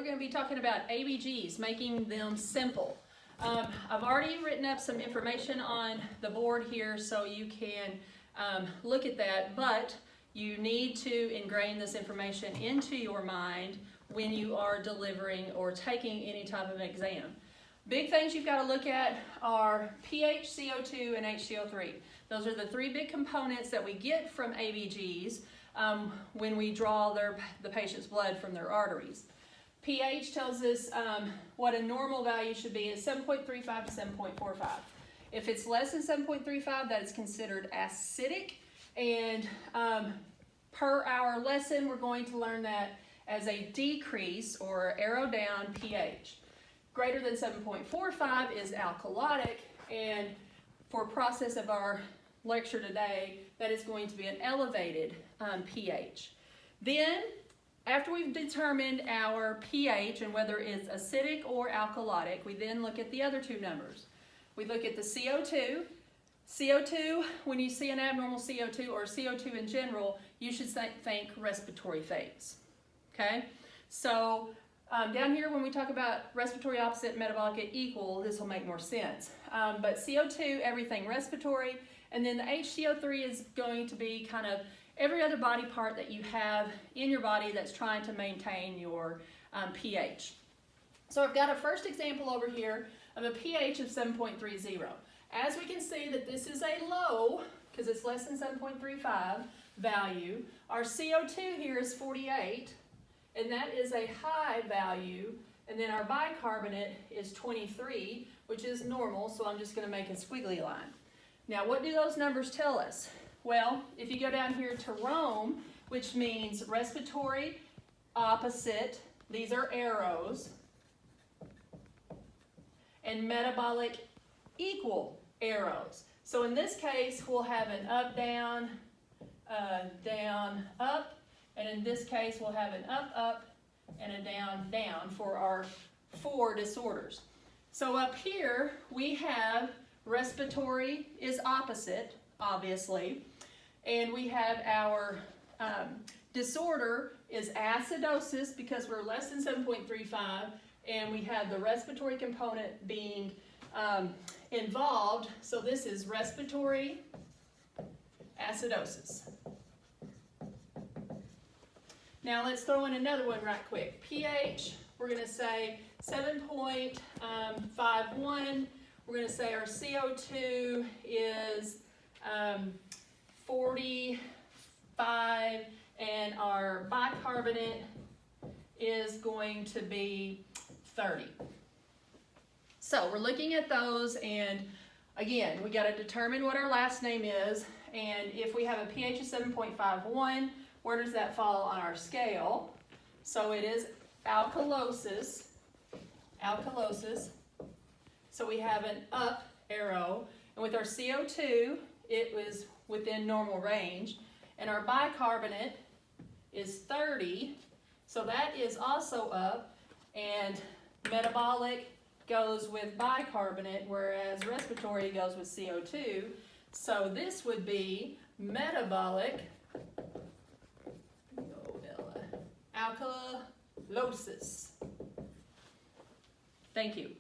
going to be talking about ABGs, making them simple. I've already written up some information on the board here so you can look at that, but you need to ingrain this information into your mind when you are delivering or taking any type of exam. Big things you've got to look at are pH, CO2, and HCO3. Those are the three big components that we get from ABGs when we draw the patient's blood from their arteries. pH tells us what a normal value should be is 7.35 to 7.45. If it's less than 7.35, that is considered acidic, and per our lesson, we're going to learn that as a decrease or arrow down pH. Greater than 7.45 is alkalotic, and for process of our lecture today, that is going to be an elevated pH. Then, after we've determined our pH and whether it's acidic or alkalotic, we then look at the other two numbers. We look at the CO2. CO2, when you see an abnormal CO2 or CO2 in general, you should think respiratory phase. Okay? So, down here when we talk about respiratory opposite, metabolic at equal, this will make more sense. But CO2, everything respiratory, and then the HCO3 is going to be kind of every other body part that you have in your body that's trying to maintain your pH. So I've got a first example over here of a pH of 7.30. As we can see that this is a low, because it's less than 7.35 value, our CO2 here is 48, and that is a high value, and then our bicarbonate is 23, which is normal, so I'm just going to make a squiggly line. Now, what do those numbers tell us? Well, if you go down here to Rome, which means respiratory opposite, these are arrows, and metabolic equal arrows. So in this case, we'll have an up, down, down, up, and in this case, we'll have an up, up, and a down, down for our 4 disorders. So up here, we have respiratory is opposite, obviously, and we have our disorder is acidosis because we're less than 7.35, and we have the respiratory component being involved, so this is respiratory acidosis. Now let's throw in another one right quick. pH, we're going to say 7.51. We're going to say our CO2 is 45, and our bicarbonate is going to be 30. So we're looking at those, and again, we got to determine what our last name is, and if we have a pH of 7.51, where does that fall on our scale? So it is alkalosis. Alkalosis. So we have an up arrow, and with our CO2, it was within normal range, and our bicarbonate is 30, so that is also up, and metabolic goes with bicarbonate, whereas respiratory goes with CO2, so this would be metabolic alkalosis. Thank you.